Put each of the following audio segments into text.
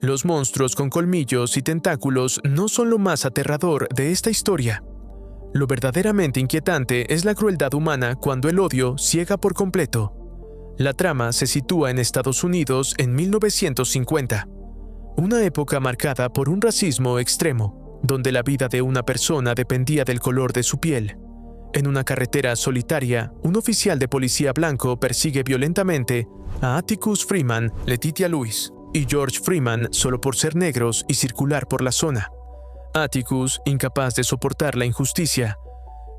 Los monstruos con colmillos y tentáculos no son lo más aterrador de esta historia. Lo verdaderamente inquietante es la crueldad humana cuando el odio ciega por completo. La trama se sitúa en Estados Unidos en 1950, una época marcada por un racismo extremo, donde la vida de una persona dependía del color de su piel. En una carretera solitaria, un oficial de policía blanco persigue violentamente a Atticus Freeman, Letitia Lewis y George Freeman solo por ser negros y circular por la zona. Atticus, incapaz de soportar la injusticia,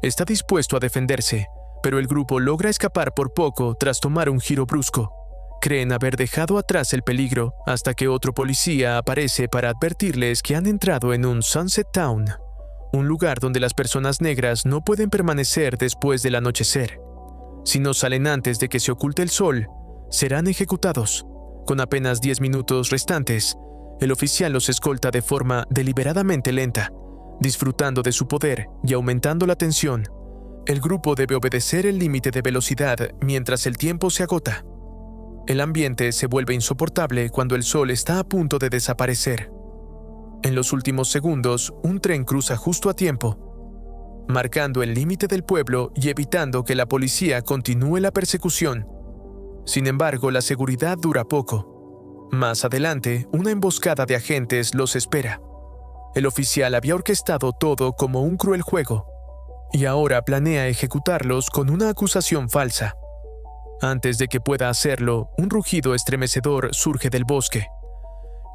está dispuesto a defenderse, pero el grupo logra escapar por poco tras tomar un giro brusco. Creen haber dejado atrás el peligro hasta que otro policía aparece para advertirles que han entrado en un Sunset Town, un lugar donde las personas negras no pueden permanecer después del anochecer. Si no salen antes de que se oculte el sol, serán ejecutados. Con apenas 10 minutos restantes, el oficial los escolta de forma deliberadamente lenta, disfrutando de su poder y aumentando la tensión. El grupo debe obedecer el límite de velocidad mientras el tiempo se agota. El ambiente se vuelve insoportable cuando el sol está a punto de desaparecer. En los últimos segundos, un tren cruza justo a tiempo, marcando el límite del pueblo y evitando que la policía continúe la persecución. Sin embargo, la seguridad dura poco. Más adelante, una emboscada de agentes los espera. El oficial había orquestado todo como un cruel juego, y ahora planea ejecutarlos con una acusación falsa. Antes de que pueda hacerlo, un rugido estremecedor surge del bosque.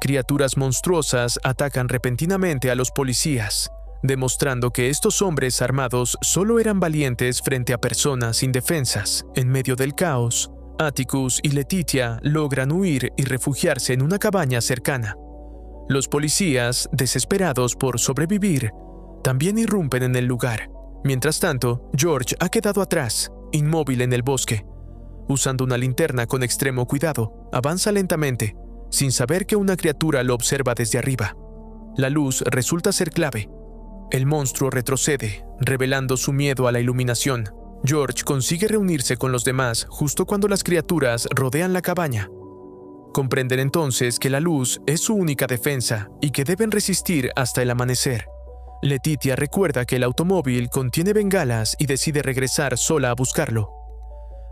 Criaturas monstruosas atacan repentinamente a los policías, demostrando que estos hombres armados solo eran valientes frente a personas indefensas. En medio del caos, Atticus y Letitia logran huir y refugiarse en una cabaña cercana. Los policías, desesperados por sobrevivir, también irrumpen en el lugar. Mientras tanto, George ha quedado atrás, inmóvil en el bosque. Usando una linterna con extremo cuidado, avanza lentamente, sin saber que una criatura lo observa desde arriba. La luz resulta ser clave. El monstruo retrocede, revelando su miedo a la iluminación. George consigue reunirse con los demás justo cuando las criaturas rodean la cabaña. Comprenden entonces que la luz es su única defensa y que deben resistir hasta el amanecer. Letitia recuerda que el automóvil contiene bengalas y decide regresar sola a buscarlo.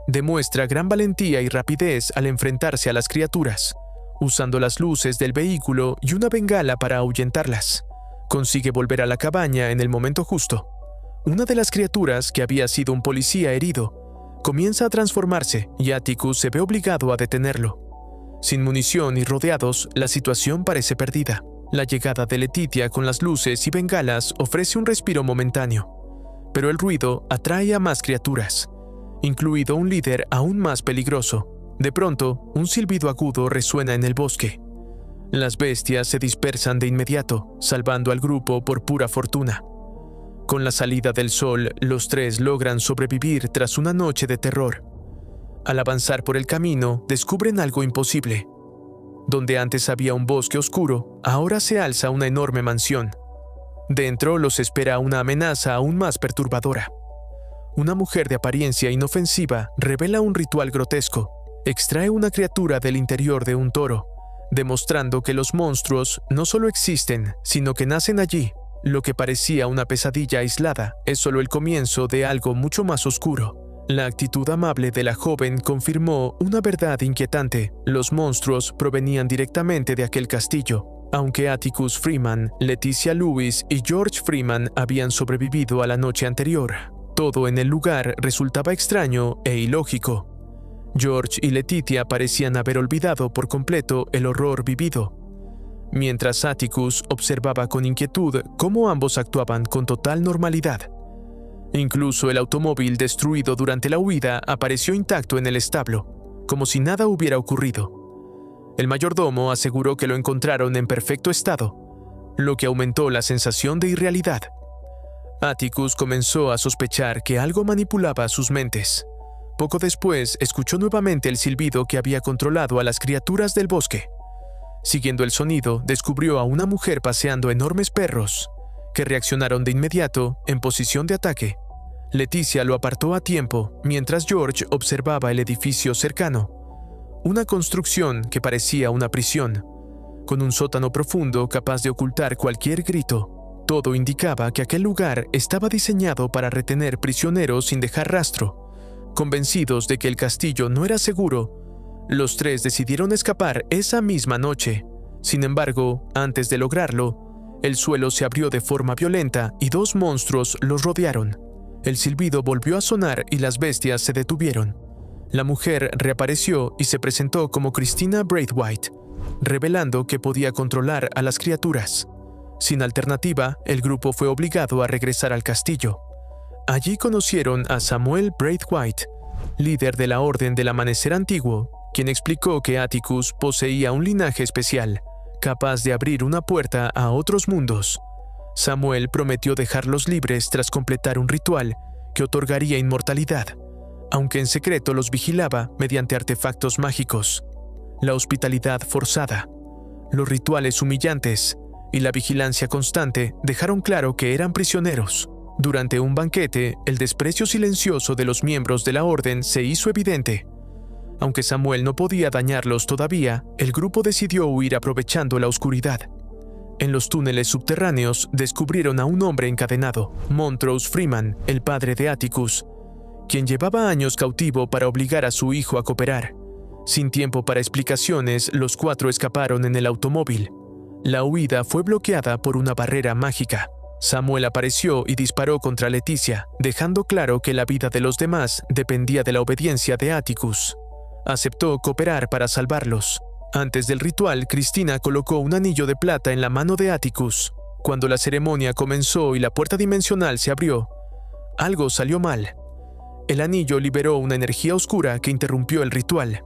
Demuestra gran valentía y rapidez al enfrentarse a las criaturas, usando las luces del vehículo y una bengala para ahuyentarlas. Consigue volver a la cabaña en el momento justo. Una de las criaturas, que había sido un policía herido, comienza a transformarse y Atticus se ve obligado a detenerlo. Sin munición y rodeados, la situación parece perdida. La llegada de Letitia con las luces y bengalas ofrece un respiro momentáneo, pero el ruido atrae a más criaturas, incluido un líder aún más peligroso. De pronto, un silbido agudo resuena en el bosque. Las bestias se dispersan de inmediato, salvando al grupo por pura fortuna. Con la salida del sol, los tres logran sobrevivir tras una noche de terror. Al avanzar por el camino, descubren algo imposible. Donde antes había un bosque oscuro, ahora se alza una enorme mansión. Dentro los espera una amenaza aún más perturbadora. Una mujer de apariencia inofensiva revela un ritual grotesco. Extrae una criatura del interior de un toro, demostrando que los monstruos no solo existen, sino que nacen allí. Lo que parecía una pesadilla aislada es solo el comienzo de algo mucho más oscuro. La actitud amable de la joven confirmó una verdad inquietante. Los monstruos provenían directamente de aquel castillo. Aunque Atticus Freeman, Letitia Lewis y George Freeman habían sobrevivido a la noche anterior, todo en el lugar resultaba extraño e ilógico. George y Letitia parecían haber olvidado por completo el horror vivido, mientras Atticus observaba con inquietud cómo ambos actuaban con total normalidad. Incluso el automóvil destruido durante la huida apareció intacto en el establo, como si nada hubiera ocurrido. El mayordomo aseguró que lo encontraron en perfecto estado, lo que aumentó la sensación de irrealidad. Atticus comenzó a sospechar que algo manipulaba sus mentes. Poco después, escuchó nuevamente el silbido que había controlado a las criaturas del bosque. Siguiendo el sonido, descubrió a una mujer paseando enormes perros, que reaccionaron de inmediato en posición de ataque. Letitia lo apartó a tiempo, mientras George observaba el edificio cercano, una construcción que parecía una prisión, con un sótano profundo capaz de ocultar cualquier grito. Todo indicaba que aquel lugar estaba diseñado para retener prisioneros sin dejar rastro. Convencidos de que el castillo no era seguro, los tres decidieron escapar esa misma noche. Sin embargo, antes de lograrlo, el suelo se abrió de forma violenta y dos monstruos los rodearon. El silbido volvió a sonar y las bestias se detuvieron. La mujer reapareció y se presentó como Christina Braithwaite, revelando que podía controlar a las criaturas. Sin alternativa, el grupo fue obligado a regresar al castillo. Allí conocieron a Samuel Braithwaite, líder de la Orden del Amanecer Antiguo, quien explicó que Atticus poseía un linaje especial, capaz de abrir una puerta a otros mundos. Samuel prometió dejarlos libres tras completar un ritual que otorgaría inmortalidad, aunque en secreto los vigilaba mediante artefactos mágicos. La hospitalidad forzada, los rituales humillantes y la vigilancia constante dejaron claro que eran prisioneros. Durante un banquete, el desprecio silencioso de los miembros de la orden se hizo evidente. Aunque Samuel no podía dañarlos todavía, el grupo decidió huir aprovechando la oscuridad. En los túneles subterráneos descubrieron a un hombre encadenado, Montrose Freeman, el padre de Atticus, quien llevaba años cautivo para obligar a su hijo a cooperar. Sin tiempo para explicaciones, los cuatro escaparon en el automóvil. La huida fue bloqueada por una barrera mágica. Samuel apareció y disparó contra Leticia, dejando claro que la vida de los demás dependía de la obediencia de Atticus. Aceptó cooperar para salvarlos. Antes del ritual, Christina colocó un anillo de plata en la mano de Atticus. Cuando la ceremonia comenzó y la puerta dimensional se abrió, algo salió mal. El anillo liberó una energía oscura que interrumpió el ritual,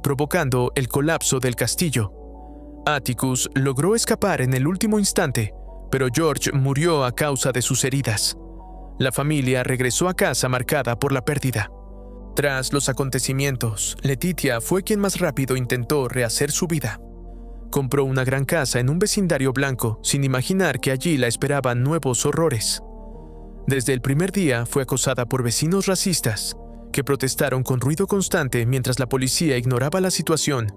provocando el colapso del castillo. Atticus logró escapar en el último instante, pero George murió a causa de sus heridas. La familia regresó a casa marcada por la pérdida. Tras los acontecimientos, Letitia fue quien más rápido intentó rehacer su vida. Compró una gran casa en un vecindario blanco, sin imaginar que allí la esperaban nuevos horrores. Desde el primer día fue acosada por vecinos racistas, que protestaron con ruido constante mientras la policía ignoraba la situación.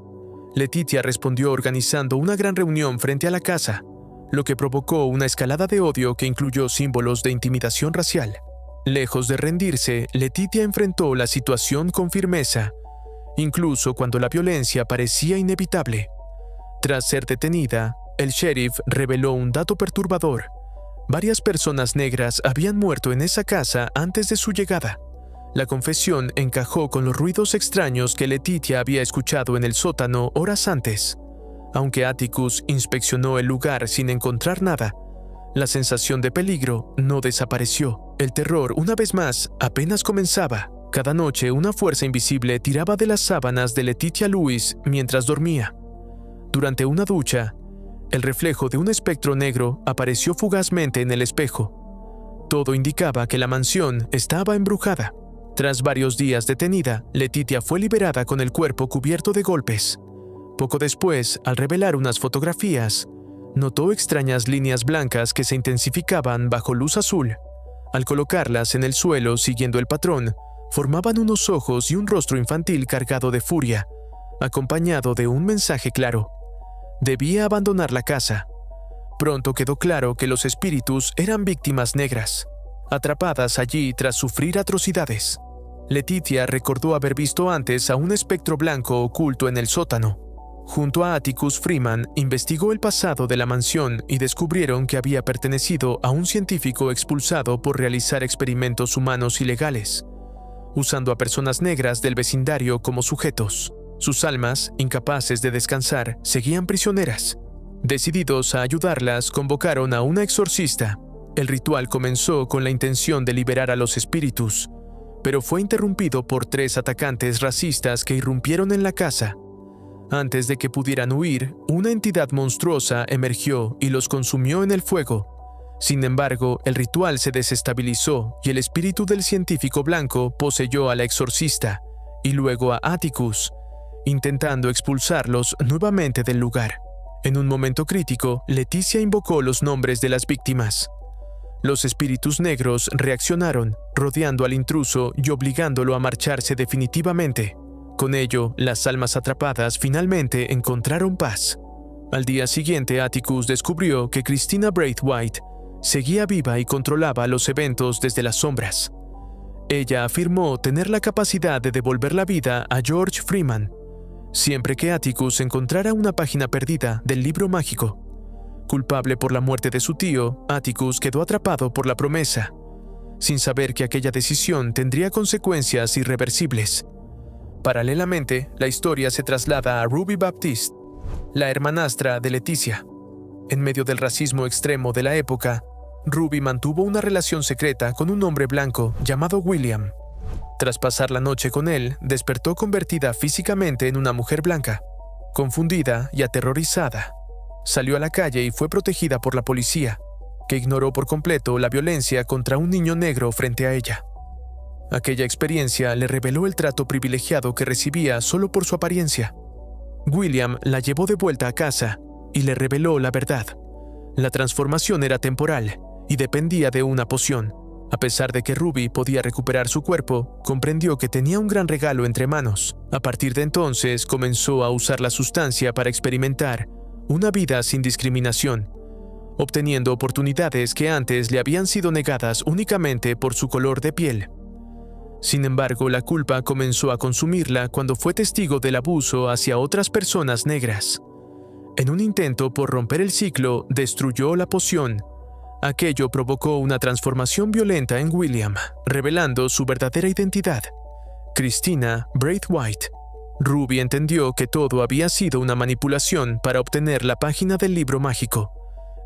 Letitia respondió organizando una gran reunión frente a la casa, lo que provocó una escalada de odio que incluyó símbolos de intimidación racial. Lejos de rendirse, Letitia enfrentó la situación con firmeza, incluso cuando la violencia parecía inevitable. Tras ser detenida, el sheriff reveló un dato perturbador. Varias personas negras habían muerto en esa casa antes de su llegada. La confesión encajó con los ruidos extraños que Letitia había escuchado en el sótano horas antes. Aunque Atticus inspeccionó el lugar sin encontrar nada, la sensación de peligro no desapareció. El terror, una vez más, apenas comenzaba. Cada noche una fuerza invisible tiraba de las sábanas de Letitia Lewis mientras dormía. Durante una ducha, el reflejo de un espectro negro apareció fugazmente en el espejo. Todo indicaba que la mansión estaba embrujada. Tras varios días detenida, Letitia fue liberada con el cuerpo cubierto de golpes. Poco después, al revelar unas fotografías, notó extrañas líneas blancas que se intensificaban bajo luz azul. Al colocarlas en el suelo siguiendo el patrón, formaban unos ojos y un rostro infantil cargado de furia, acompañado de un mensaje claro. Debía abandonar la casa. Pronto quedó claro que los espíritus eran víctimas negras, atrapadas allí tras sufrir atrocidades. Letitia recordó haber visto antes a un espectro blanco oculto en el sótano. Junto a Atticus, Freeman investigó el pasado de la mansión y descubrieron que había pertenecido a un científico expulsado por realizar experimentos humanos ilegales, usando a personas negras del vecindario como sujetos. Sus almas, incapaces de descansar, seguían prisioneras. Decididos a ayudarlas, convocaron a una exorcista. El ritual comenzó con la intención de liberar a los espíritus, pero fue interrumpido por 3 atacantes racistas que irrumpieron en la casa. Antes de que pudieran huir, una entidad monstruosa emergió y los consumió en el fuego. Sin embargo, el ritual se desestabilizó y el espíritu del científico blanco poseyó a la exorcista y luego a Atticus, intentando expulsarlos nuevamente del lugar. En un momento crítico, Leticia invocó los nombres de las víctimas. Los espíritus negros reaccionaron, rodeando al intruso y obligándolo a marcharse definitivamente. Con ello, las almas atrapadas finalmente encontraron paz. Al día siguiente, Atticus descubrió que Christina Braithwaite seguía viva y controlaba los eventos desde las sombras. Ella afirmó tener la capacidad de devolver la vida a George Freeman, siempre que Atticus encontrara una página perdida del libro mágico. Culpable por la muerte de su tío, Atticus quedó atrapado por la promesa, sin saber que aquella decisión tendría consecuencias irreversibles. Paralelamente, la historia se traslada a Ruby Baptiste, la hermanastra de Leticia. En medio del racismo extremo de la época, Ruby mantuvo una relación secreta con un hombre blanco llamado William. Tras pasar la noche con él, despertó convertida físicamente en una mujer blanca. Confundida y aterrorizada, salió a la calle y fue protegida por la policía, que ignoró por completo la violencia contra un niño negro frente a ella. Aquella experiencia le reveló el trato privilegiado que recibía solo por su apariencia. William la llevó de vuelta a casa y le reveló la verdad. La transformación era temporal y dependía de una poción. A pesar de que Ruby podía recuperar su cuerpo, comprendió que tenía un gran regalo entre manos. A partir de entonces, comenzó a usar la sustancia para experimentar una vida sin discriminación, obteniendo oportunidades que antes le habían sido negadas únicamente por su color de piel. Sin embargo, la culpa comenzó a consumirla cuando fue testigo del abuso hacia otras personas negras. En un intento por romper el ciclo, destruyó la poción. Aquello provocó una transformación violenta en William, revelando su verdadera identidad, Christina Braithwaite. Ruby entendió que todo había sido una manipulación para obtener la página del libro mágico.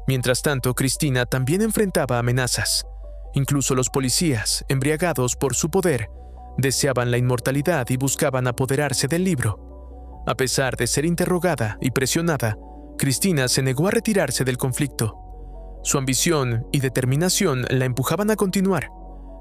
Mientras tanto, Christina también enfrentaba amenazas. Incluso los policías, embriagados por su poder, deseaban la inmortalidad y buscaban apoderarse del libro. A pesar de ser interrogada y presionada, Christina se negó a retirarse del conflicto. Su ambición y determinación la empujaban a continuar,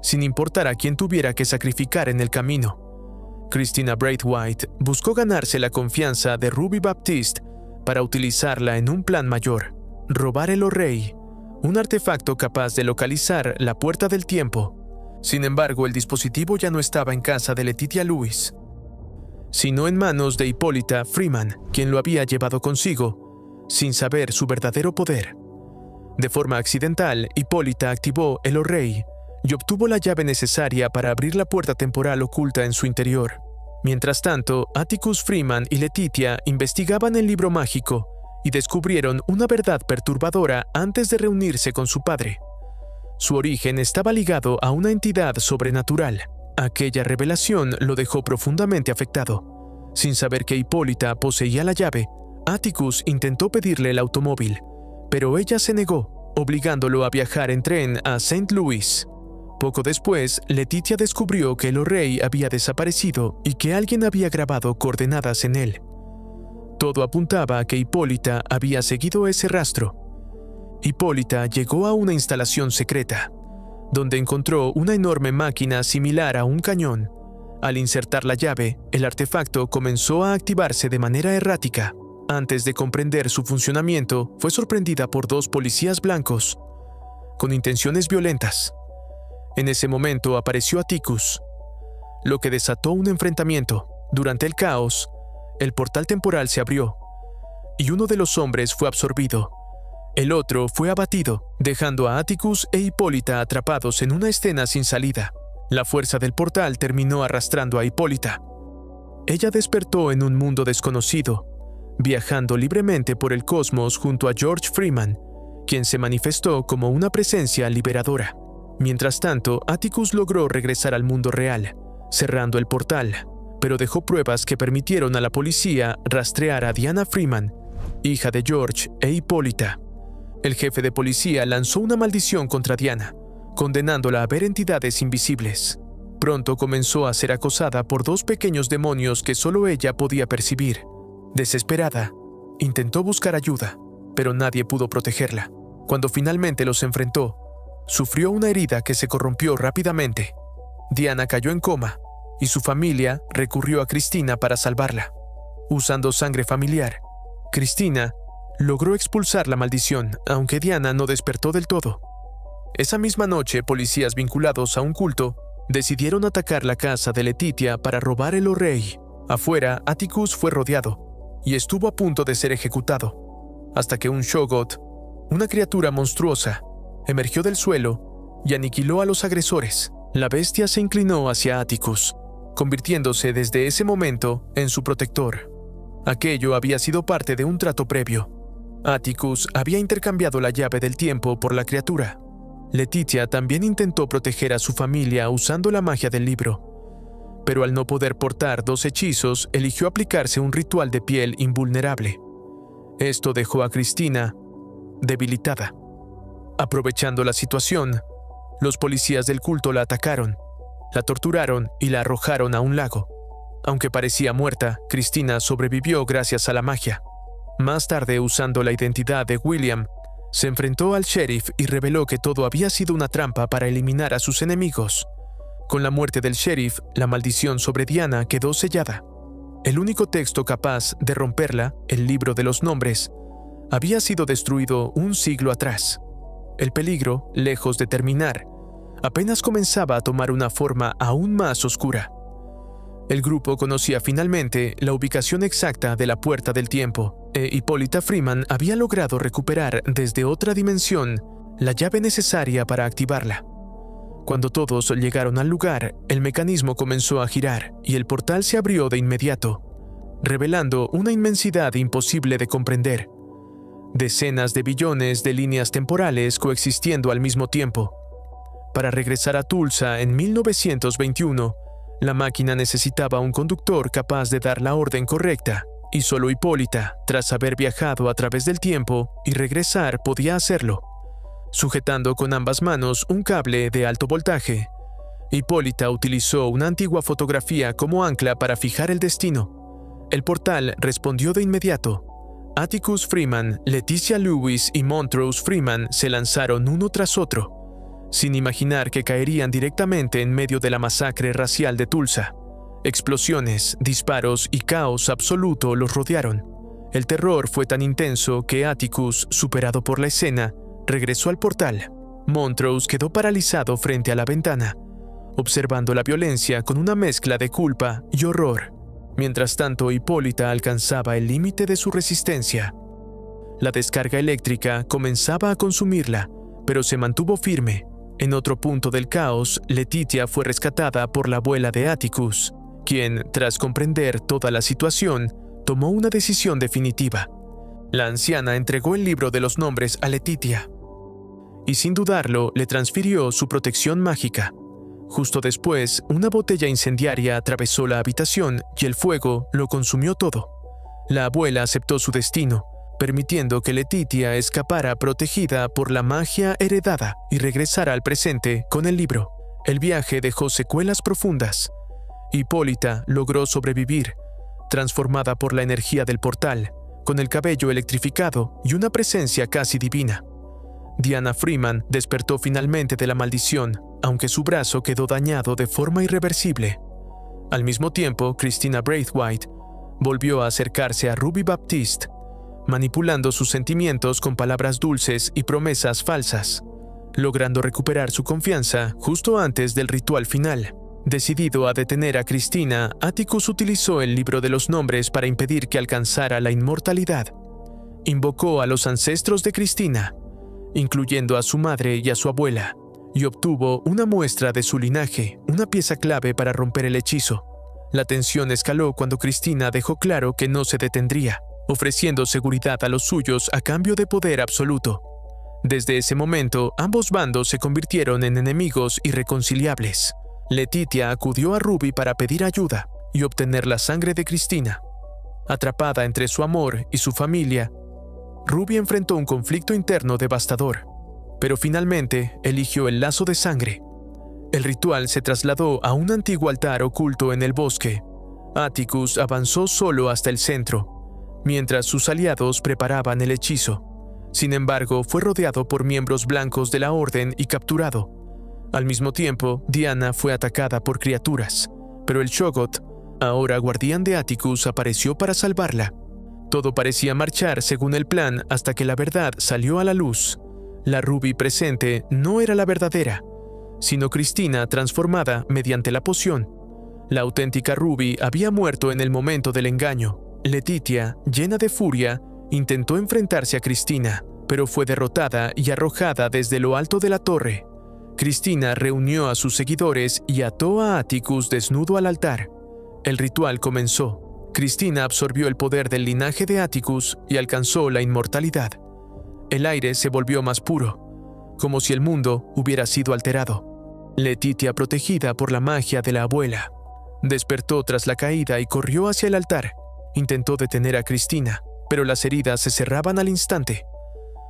sin importar a quién tuviera que sacrificar en el camino. Christina Braithwaite buscó ganarse la confianza de Ruby Baptiste para utilizarla en un plan mayor: robar el O'Rey, un artefacto capaz de localizar la puerta del tiempo. Sin embargo, el dispositivo ya no estaba en casa de Letitia Lewis, sino en manos de Hippolyta Freeman, quien lo había llevado consigo, sin saber su verdadero poder. De forma accidental, Hippolyta activó el O'Rey y obtuvo la llave necesaria para abrir la puerta temporal oculta en su interior. Mientras tanto, Atticus Freeman y Letitia investigaban el libro mágico y descubrieron una verdad perturbadora antes de reunirse con su padre. Su origen estaba ligado a una entidad sobrenatural. Aquella revelación lo dejó profundamente afectado. Sin saber que Hippolyta poseía la llave, Atticus intentó pedirle el automóvil, pero ella se negó, obligándolo a viajar en tren a St. Louis. Poco después, Letitia descubrió que el O'Rey había desaparecido y que alguien había grabado coordenadas en él. Todo apuntaba a que Hippolyta había seguido ese rastro. Hippolyta llegó a una instalación secreta, donde encontró una enorme máquina similar a un cañón. Al insertar la llave, el artefacto comenzó a activarse de manera errática. Antes de comprender su funcionamiento, fue sorprendida por dos policías blancos, con intenciones violentas. En ese momento apareció Atticus, lo que desató un enfrentamiento. Durante el caos, el portal temporal se abrió, y uno de los hombres fue absorbido. El otro fue abatido, dejando a Atticus e Hippolyta atrapados en una escena sin salida. La fuerza del portal terminó arrastrando a Hippolyta. Ella despertó en un mundo desconocido, viajando libremente por el cosmos junto a George Freeman, quien se manifestó como una presencia liberadora. Mientras tanto, Atticus logró regresar al mundo real, cerrando el portal, pero dejó pruebas que permitieron a la policía rastrear a Diana Freeman, hija de George e Hippolyta. El jefe de policía lanzó una maldición contra Diana, condenándola a ver entidades invisibles. Pronto comenzó a ser acosada por dos pequeños demonios que solo ella podía percibir. Desesperada, intentó buscar ayuda, pero nadie pudo protegerla. Cuando finalmente los enfrentó, sufrió una herida que se corrompió rápidamente. Diana cayó en coma y su familia recurrió a Christina para salvarla. Usando sangre familiar, Christina logró expulsar la maldición, aunque Diana no despertó del todo. Esa misma noche, policías vinculados a un culto decidieron atacar la casa de Letitia para robar el O'Rey. Afuera, Atticus fue rodeado y estuvo a punto de ser ejecutado. hasta que un Shoggoth, una criatura monstruosa, emergió del suelo y aniquiló a los agresores. La bestia se inclinó hacia Atticus, convirtiéndose desde ese momento en su protector. Aquello había sido parte de un trato previo. Atticus había intercambiado la llave del tiempo por la criatura. Letitia también intentó proteger a su familia usando la magia del libro, pero al no poder portar 2 hechizos, eligió aplicarse un ritual de piel invulnerable. Esto dejó a Cristina debilitada. Aprovechando la situación, los policías del culto la atacaron, la torturaron y la arrojaron a un lago. Aunque parecía muerta, Cristina sobrevivió gracias a la magia. Más tarde, usando la identidad de William, se enfrentó al sheriff y reveló que todo había sido una trampa para eliminar a sus enemigos. Con la muerte del sheriff, la maldición sobre Diana quedó sellada. El único texto capaz de romperla, el libro de los nombres, había sido destruido un siglo atrás. El peligro, lejos de terminar, apenas comenzaba a tomar una forma aún más oscura. El grupo conocía finalmente la ubicación exacta de la Puerta del Tiempo, e Hippolyta Freeman había logrado recuperar desde otra dimensión la llave necesaria para activarla. Cuando todos llegaron al lugar, el mecanismo comenzó a girar y el portal se abrió de inmediato, revelando una inmensidad imposible de comprender. Decenas de billones de líneas temporales coexistiendo al mismo tiempo. Para regresar a Tulsa en 1921, la máquina necesitaba un conductor capaz de dar la orden correcta, y solo Hippolyta, tras haber viajado a través del tiempo y regresar, podía hacerlo. Sujetando con ambas manos un cable de alto voltaje, Hippolyta utilizó una antigua fotografía como ancla para fijar el destino. El portal respondió de inmediato. Atticus Freeman, Leticia Lewis y Montrose Freeman se lanzaron uno tras otro, sin imaginar que caerían directamente en medio de la masacre racial de Tulsa. Explosiones, disparos y caos absoluto los rodearon. El terror fue tan intenso que Atticus, superado por la escena, regresó al portal. Montrose quedó paralizado frente a la ventana, observando la violencia con una mezcla de culpa y horror. Mientras tanto, Hippolyta alcanzaba el límite de su resistencia. La descarga eléctrica comenzaba a consumirla, pero se mantuvo firme. En otro punto del caos, Letitia fue rescatada por la abuela de Atticus, quien, tras comprender toda la situación, tomó una decisión definitiva. La anciana entregó el libro de los nombres a Letitia, y sin dudarlo le transfirió su protección mágica. Justo después, una botella incendiaria atravesó la habitación y el fuego lo consumió todo. La abuela aceptó su destino, permitiendo que Letitia escapara protegida por la magia heredada y regresara al presente con el libro. El viaje dejó secuelas profundas. Hippolyta logró sobrevivir, transformada por la energía del portal, con el cabello electrificado y una presencia casi divina. Diana Freeman despertó finalmente de la maldición, aunque su brazo quedó dañado de forma irreversible. Al mismo tiempo, Christina Braithwaite volvió a acercarse a Ruby Baptiste, manipulando sus sentimientos con palabras dulces y promesas falsas, logrando recuperar su confianza justo antes del ritual final. Decidido a detener a Cristina, Atticus utilizó el libro de los nombres para impedir que alcanzara la inmortalidad. Invocó a los ancestros de Cristina, incluyendo a su madre y a su abuela, y obtuvo una muestra de su linaje, una pieza clave para romper el hechizo. La tensión escaló cuando Cristina dejó claro que no se detendría, ofreciendo seguridad a los suyos a cambio de poder absoluto. Desde ese momento, ambos bandos se convirtieron en enemigos irreconciliables. Letitia acudió a Ruby para pedir ayuda y obtener la sangre de Cristina. Atrapada entre su amor y su familia, Ruby enfrentó un conflicto interno devastador, pero finalmente eligió el lazo de sangre. El ritual se trasladó a un antiguo altar oculto en el bosque. Atticus avanzó solo hasta el centro, mientras sus aliados preparaban el hechizo. Sin embargo, fue rodeado por miembros blancos de la Orden y capturado. Al mismo tiempo, Diana fue atacada por criaturas, pero el Shoggoth, ahora guardián de Atticus, apareció para salvarla. Todo parecía marchar según el plan hasta que la verdad salió a la luz. La Ruby presente no era la verdadera, sino Cristina transformada mediante la poción. La auténtica Ruby había muerto en el momento del engaño. Letitia, llena de furia, Intentó enfrentarse a Cristina, pero fue derrotada y arrojada desde lo alto de la torre. Cristina reunió a sus seguidores y ató a Atticus desnudo al altar. El ritual comenzó. Cristina absorbió el poder del linaje de Atticus y alcanzó la inmortalidad. El aire se volvió más puro, como si el mundo hubiera sido alterado. Letitia, protegida por la magia de la abuela, despertó tras la caída y corrió hacia el altar. Intentó detener a Cristina, pero las heridas se cerraban al instante.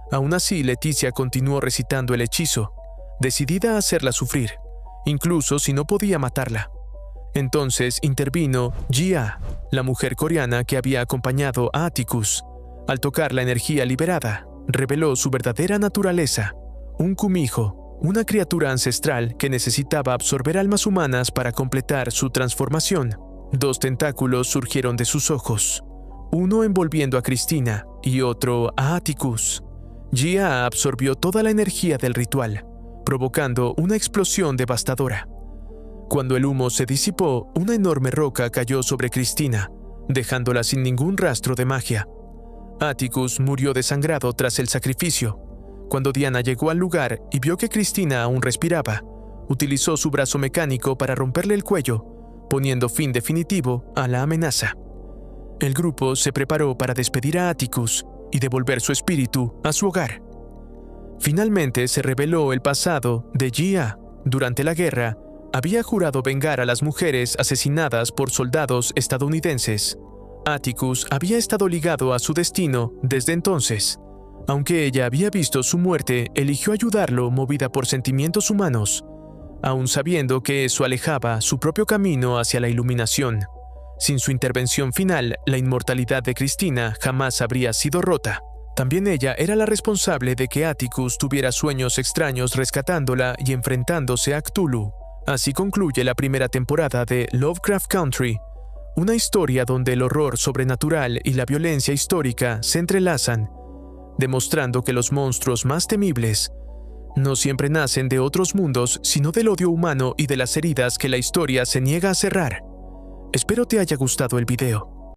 Aún así, Leticia continuó recitando el hechizo, decidida a hacerla sufrir, incluso si no podía matarla. Entonces intervino Jia, la mujer coreana que había acompañado a Atticus. Al tocar la energía liberada, reveló su verdadera naturaleza: un kumiho, una criatura ancestral que necesitaba absorber almas humanas para completar su transformación. 2 tentáculos surgieron de sus ojos, uno envolviendo a Cristina y otro a Atticus. Jia absorbió toda la energía del ritual, provocando una explosión devastadora. Cuando el humo se disipó, una enorme roca cayó sobre Cristina, dejándola sin ningún rastro de magia. Atticus murió desangrado tras el sacrificio. Cuando Diana llegó al lugar y vio que Cristina aún respiraba, utilizó su brazo mecánico para romperle el cuello, poniendo fin definitivo a la amenaza. El grupo se preparó para despedir a Atticus y devolver su espíritu a su hogar. Finalmente se reveló el pasado de Jia. Durante la guerra, había jurado vengar a las mujeres asesinadas por soldados estadounidenses. Atticus había estado ligado a su destino desde entonces. Aunque ella había visto su muerte, eligió ayudarlo movida por sentimientos humanos, aun sabiendo que eso alejaba su propio camino hacia la iluminación. Sin su intervención final, la inmortalidad de Cristina jamás habría sido rota. También ella era la responsable de que Atticus tuviera sueños extraños rescatándola y enfrentándose a Cthulhu. Así concluye la primera temporada de Lovecraft Country, una historia donde el horror sobrenatural y la violencia histórica se entrelazan, demostrando que los monstruos más temibles no siempre nacen de otros mundos, sino del odio humano y de las heridas que la historia se niega a cerrar. Espero te haya gustado el video.